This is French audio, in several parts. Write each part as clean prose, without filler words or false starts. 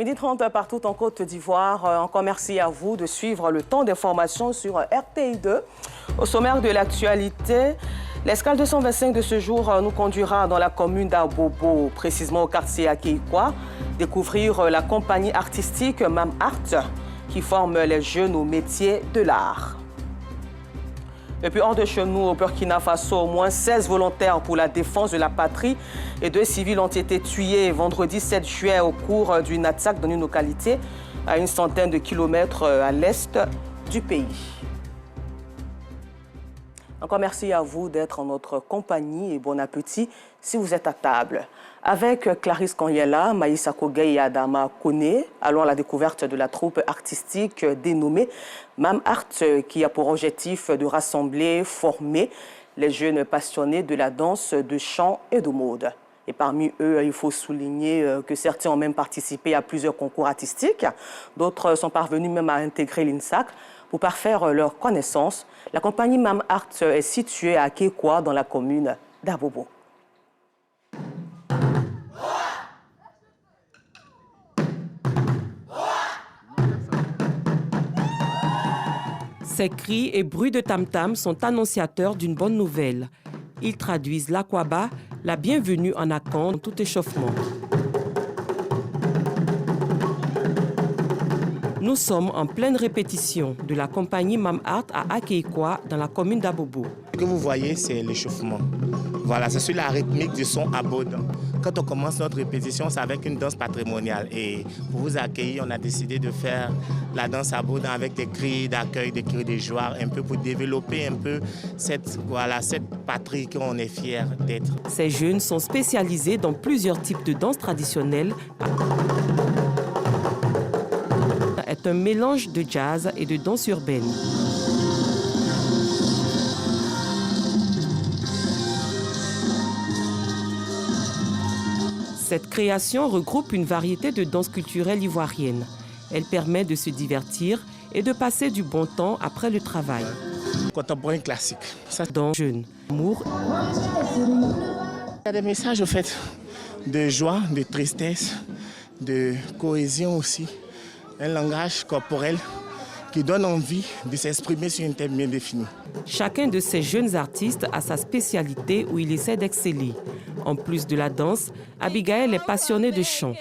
12h30 partout en Côte d'Ivoire. Encore merci à vous de suivre le temps d'information sur RTI2. Au sommaire de l'actualité, l'escale 225 de ce jour nous conduira dans la commune d'Abobo, précisément au quartier Akeikwa, découvrir la compagnie artistique Mam Art qui forme les jeunes au métier de l'art. Et puis hors de chez nous, au Burkina Faso, au moins 16 volontaires pour la défense de la patrie et 2 civils ont été tués vendredi 7 juillet au cours d'une attaque dans une localité à une centaine de kilomètres à l'est du pays. Encore merci à vous d'être en notre compagnie et bon appétit si vous êtes à table. Avec Clarisse Kanyela, Maïssa Kogay et Adama Kone, allons à la découverte de la troupe artistique dénommée Mam Art, qui a pour objectif de rassembler, former les jeunes passionnés de la danse, de chant et de mode. Et parmi eux, il faut souligner que certains ont même participé à plusieurs concours artistiques. D'autres sont parvenus même à intégrer l'INSAC. Pour parfaire leurs connaissances, la compagnie Mam Art est située à Akeikwa, dans la commune d'Abobo. Ces cris et bruits de tam-tam sont annonciateurs d'une bonne nouvelle. Ils traduisent l'Akwaba, la bienvenue en Akan dans tout échauffement. Nous sommes en pleine répétition de la compagnie Mam Art à Akeikwa, dans la commune d'Abobo. Ce que vous voyez, c'est l'échauffement. Voilà, c'est sur la rythmique du son abodant. Quand on commence notre répétition, c'est avec une danse patrimoniale. Et pour vous accueillir, on a décidé de faire la danse abodant avec des cris d'accueil, des cris de joie, un peu pour développer un peu cette patrie qu'on est fiers d'être. Ces jeunes sont spécialisés dans plusieurs types de danses traditionnelles. Est un mélange de jazz et de danse urbaine. Cette création regroupe une variété de danses culturelles ivoiriennes. Elle permet de se divertir et de passer du bon temps après le travail. Contemporain classique. Dans Jeunes, amour. Il y a des messages au fait de joie, de tristesse, de cohésion aussi. Un langage corporel qui donne envie de s'exprimer sur une thème bien définie. Chacun de ces jeunes artistes a sa spécialité où il essaie d'exceller. En plus de la danse, Abigail est passionnée de chant.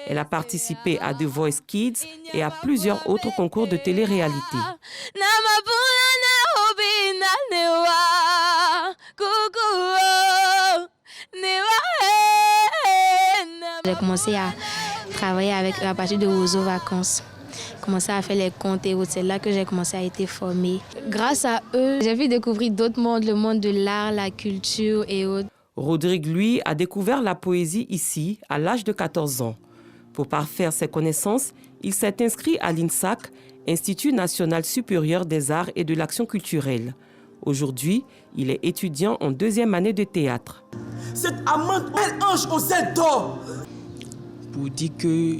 Elle a participé à The Voice Kids et à plusieurs autres concours de télé-réalité. J'ai commencé à travailler avec eux à partir de Ozo Vacances. Commencé à faire les contes et autres. C'est là que j'ai commencé à être formée. Grâce à eux, j'ai vu découvrir d'autres mondes, le monde de l'art, la culture et autres. Rodrigue, lui, a découvert la poésie ici, à l'âge de 14 ans. Pour parfaire ses connaissances, il s'est inscrit à l'INSAC, Institut national supérieur des arts et de l'action culturelle. Aujourd'hui, il est étudiant en 2e année de théâtre. Cette amante, elle ange aux ailes d'or. Pour dire que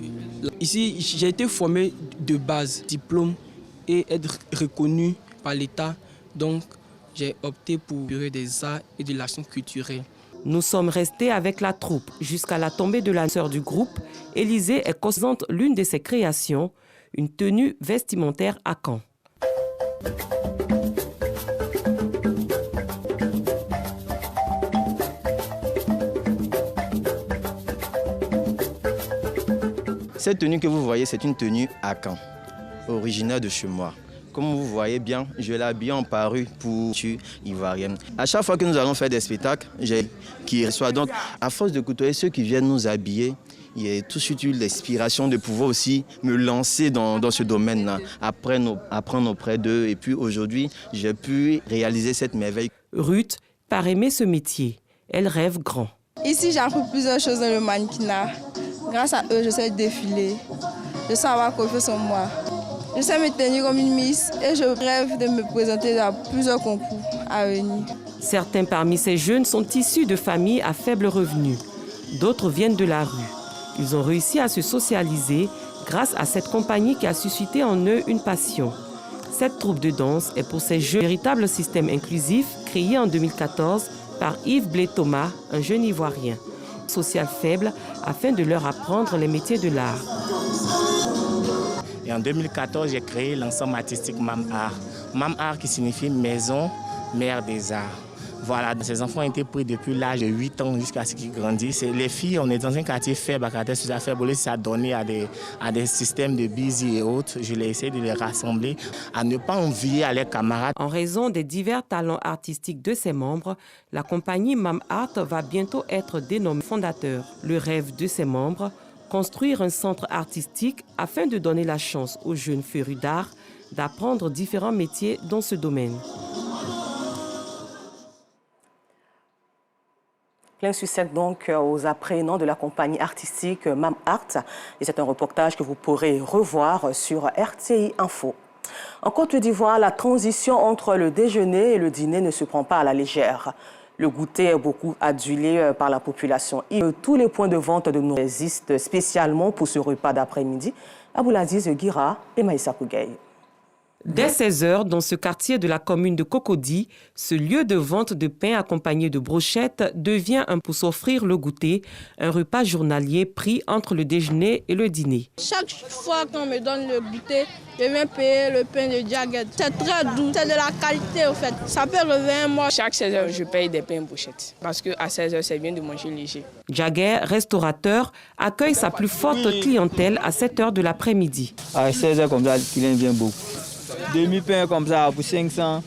ici, j'ai été formé de base, diplôme et être reconnu par l'État. Donc, j'ai opté pour des arts et de l'action culturelle. Nous sommes restés avec la troupe jusqu'à la tombée de la sœur du groupe. Élisée est présente l'une de ses créations, une tenue vestimentaire à Caen. Cette tenue que vous voyez, c'est une tenue à Caen, originaire de chez moi. Comme vous voyez bien, je l'ai habillée en parure pour ivoirienne. À chaque fois que nous allons faire des spectacles, qui reçoit donc, à force de côtoyer ceux qui viennent nous habiller, il y a tout de suite eu l'inspiration de pouvoir aussi me lancer dans ce domaine-là, apprendre auprès d'eux. Et puis aujourd'hui, j'ai pu réaliser cette merveille. Ruth part aimer ce métier. Elle rêve grand. Ici, j'ai appris plusieurs choses dans le mannequinat. Grâce à eux, je sais défiler. Je sais avoir confiance en moi. Je sais me tenir comme une miss et je rêve de me présenter dans plusieurs concours à venir. Certains parmi ces jeunes sont issus de familles à faible revenu. D'autres viennent de la rue. Ils ont réussi à se socialiser grâce à cette compagnie qui a suscité en eux une passion. Cette troupe de danse est pour ces jeunes un véritable système inclusif créé en 2014 par Yves Blé-Thomas, un jeune Ivoirien. Social faible afin de leur apprendre les métiers de l'art. Et en 2014, j'ai créé l'ensemble artistique Mam Art. Mam Art qui signifie Maison Mère des Arts. Voilà, ces enfants ont été pris depuis l'âge de 8 ans jusqu'à ce qu'ils grandissent. Et les filles, on est dans un quartier faible, à caractère social faible, ça a donné à des systèmes de busy et autres. Je l'ai essayé de les rassembler, à ne pas envier à leurs camarades. En raison des divers talents artistiques de ses membres, la compagnie Mam Art va bientôt être dénommée fondateur. Le rêve de ses membres, construire un centre artistique afin de donner la chance aux jeunes férus d'art d'apprendre différents métiers dans ce domaine. Plein succès donc aux apprenants de la compagnie artistique Mam Art. Et c'est un reportage que vous pourrez revoir sur RTI Info. En Côte d'Ivoire, la transition entre le déjeuner et le dîner ne se prend pas à la légère. Le goûter est beaucoup adulé par la population. Tous les points de vente de nous existent spécialement pour ce repas d'après-midi. Aboulaziz Guira et Maïssa Kougaï. Dès 16 h, dans ce quartier de la commune de Cocody, ce lieu de vente de pain accompagné de brochettes devient pour s'offrir le goûter, un repas journalier pris entre le déjeuner et le dîner. Chaque fois qu'on me donne le goûter, je viens payer le pain de Jagger. C'est très doux, c'est de la qualité au fait. Ça peut revenir moi. Chaque 16 h, je paye des pains brochettes parce qu'à 16 h, c'est bien de manger léger. Jagger, restaurateur, accueille sa plus forte clientèle à 7 h de l'après-midi. À 16 h comme ça, le client vient beaucoup. Demi-pain comme ça pour 500,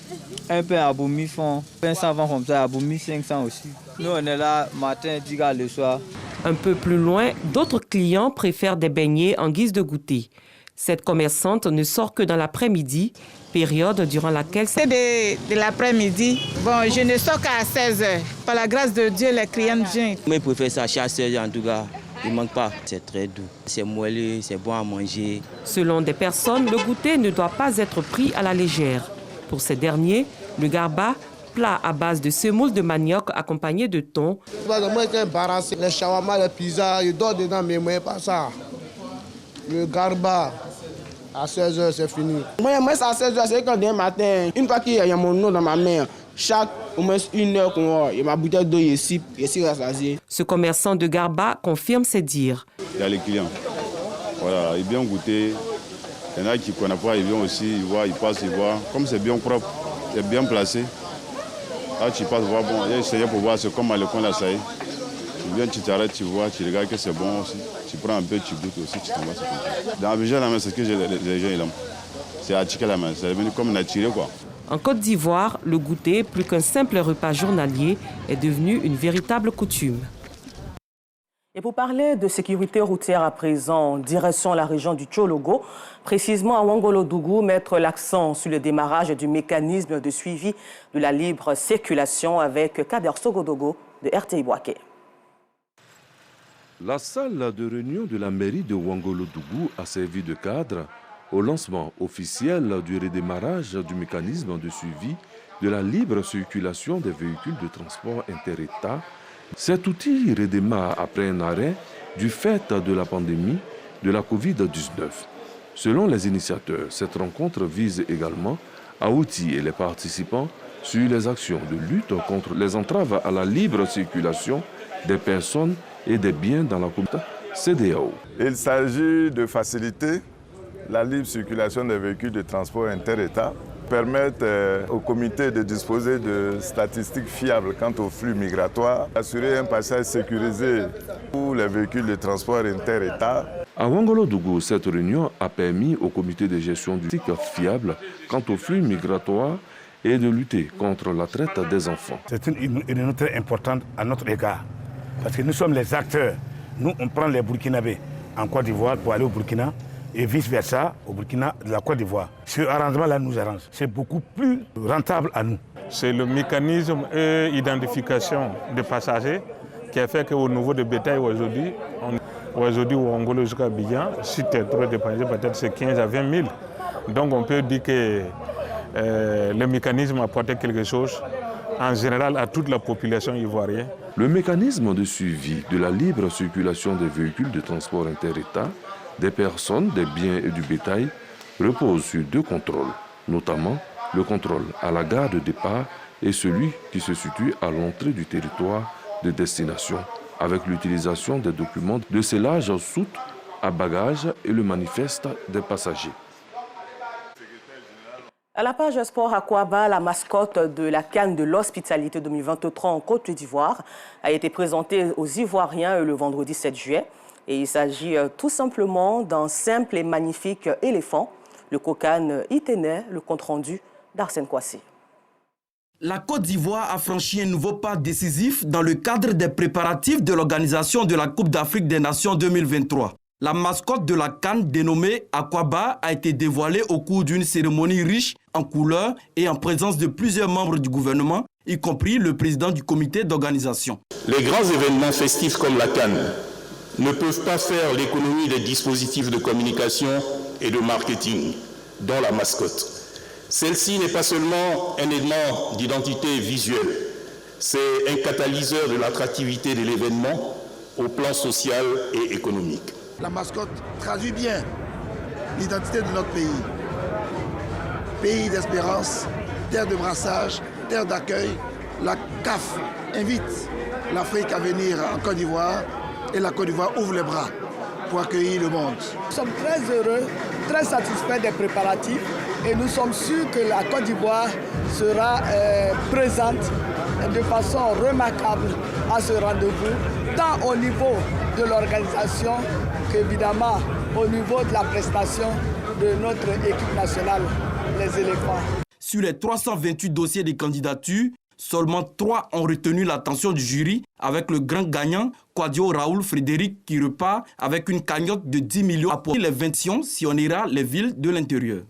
un pain pour 1000 francs, pain 120 comme ça pour 1500 aussi. Nous on est là matin, 10 h le soir. Un peu plus loin, d'autres clients préfèrent des beignets en guise de goûter. Cette commerçante ne sort que dans l'après-midi, période durant laquelle... C'est de l'après-midi. Bon, je ne sors qu'à 16 h. Par la grâce de Dieu, les clients viennent. Moi, je préfère ça à 16 h en tout cas. Il ne manque pas. C'est très doux. C'est moelleux, c'est bon à manger. Selon des personnes, le goûter ne doit pas être pris à la légère. Pour ces derniers, le garba, plat à base de semoule de manioc accompagné de thon. Moi, je suis embarrassé. Les shawarma, les pizzas, je dors dedans, mais moi, pas ça. Le garba, à 16 h, c'est fini. Moi, c'est à 16 h, c'est quand demain matin, une fois qu'il y a mon nom dans ma main, chaque au moins 1 heure qu'on a, ma bouteille d'eau ici rassasiée. Ce commerçant de garba confirme ses dires. Il y a les clients. Voilà, ils viennent goûter. Il y en a qui ne connaissent pas, ils viennent aussi, ils voient, ils passent, ils voient. Comme c'est bien propre, c'est bien placé. Là, tu passes voir, bon, il y a essayé pour voir, c'est comme à l'école, là, ça y est. Tu viens, tu t'arrêtes, tu vois, tu regardes que c'est bon aussi. Tu prends un peu, tu goûtes aussi, tu t'en vas. Dans Abidjan, la main, c'est ce que les gens aiment. C'est attirer la main, c'est devenu comme naturel, quoi. En Côte d'Ivoire, le goûter, plus qu'un simple repas journalier, est devenu une véritable coutume. Et pour parler de sécurité routière à présent, direction la région du Tchologo, précisément à Ouangolo-Dougou, mettre l'accent sur le démarrage du mécanisme de suivi de la libre circulation avec Kader Sogodogo de RTI Boaké. La salle de réunion de la mairie de Ouangolo-Dougou a servi de cadre au lancement officiel du redémarrage du mécanisme de suivi de la libre circulation des véhicules de transport inter-État. Cet outil redémarre après un arrêt du fait de la pandémie de la Covid-19. Selon les initiateurs, cette rencontre vise également à outiller les participants sur les actions de lutte contre les entraves à la libre circulation des personnes et des biens dans la communauté CEDEAO. Il s'agit de faciliter la libre circulation des véhicules de transport inter-État, permettre au comité de disposer de statistiques fiables quant au flux migratoire, assurer un passage sécurisé pour les véhicules de transport inter-État. À Ouangolo-Dougou, cette réunion a permis au comité de gestion du cycle fiable quant au flux migratoire et de lutter contre la traite des enfants. C'est une réunion très importante à notre égard, parce que nous sommes les acteurs. Nous, on prend les Burkinabés en Côte d'Ivoire pour aller au Burkina, et vice-versa au Burkina de la Côte d'Ivoire. Ce arrangement-là nous arrange. C'est beaucoup plus rentable à nous. C'est le mécanisme d'identification des passagers qui a fait qu'au niveau de bétail aujourd'hui, au Angola jusqu'à Abidjan, si tu es trop dépensé, peut-être c'est 15 à 20 000. Donc on peut dire que le mécanisme a apporté quelque chose en général à toute la population ivoirienne. Le mécanisme de suivi de la libre circulation des véhicules de transport inter-État, des personnes, des biens et du bétail repose sur 2 contrôles, notamment le contrôle à la gare de départ et celui qui se situe à l'entrée du territoire de destination, avec l'utilisation des documents de scellage soute à bagages et le manifeste des passagers. À la page Sport Aquaba, la mascotte de la CAN de l'Hospitalité 2023 en Côte d'Ivoire a été présentée aux Ivoiriens le vendredi 7 juillet. Et il s'agit tout simplement d'un simple et magnifique éléphant. Le cocan y tenait le compte-rendu d'Arsène Kouassi. La Côte d'Ivoire a franchi un nouveau pas décisif dans le cadre des préparatifs de l'organisation de la Coupe d'Afrique des Nations 2023. La mascotte de la CAN, dénommée Aquaba, a été dévoilée au cours d'une cérémonie riche en couleurs et en présence de plusieurs membres du gouvernement, y compris le président du comité d'organisation. Les grands événements festifs comme la CAN ne peuvent pas faire l'économie des dispositifs de communication et de marketing, dont la mascotte. Celle-ci n'est pas seulement un élément d'identité visuelle, c'est un catalyseur de l'attractivité de l'événement au plan social et économique. La mascotte traduit bien l'identité de notre pays. Pays d'espérance, terre de brassage, terre d'accueil. La CAF invite l'Afrique à venir en Côte d'Ivoire et la Côte d'Ivoire ouvre les bras pour accueillir le monde. Nous sommes très heureux, très satisfaits des préparatifs et nous sommes sûrs que la Côte d'Ivoire sera présente de façon remarquable à ce rendez-vous, tant au niveau de l'organisation qu'évidemment au niveau de la prestation de notre équipe nationale, les éléphants. Sur les 328 dossiers de candidature, seulement 3 ont retenu l'attention du jury, avec le grand gagnant, Kwadio Raoul Frédéric, qui repart avec une cagnotte de 10 millions pour les 20 sillonnera les villes de l'intérieur.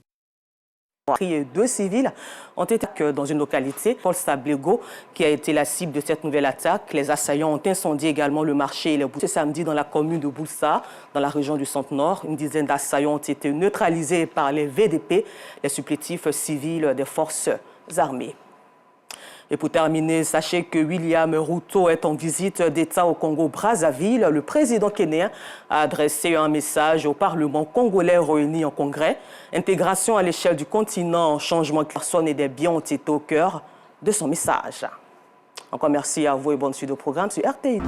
2 civils ont été dans une localité, Paul Sablego, qui a été la cible de cette nouvelle attaque. Les assaillants ont incendié également le marché et les boutiques. Ce samedi, dans la commune de Boulsa, dans la région du Centre-Nord, une dizaine d'assaillants ont été neutralisés par les VDP, les supplétifs civils des forces armées. Et pour terminer, sachez que William Ruto est en visite d'État au Congo-Brazzaville. Le président kényan a adressé un message au Parlement congolais réuni en congrès. Intégration à l'échelle du continent, changement de personnes et des biens ont été au cœur de son message. Encore merci à vous et bonne suite au programme sur RTI.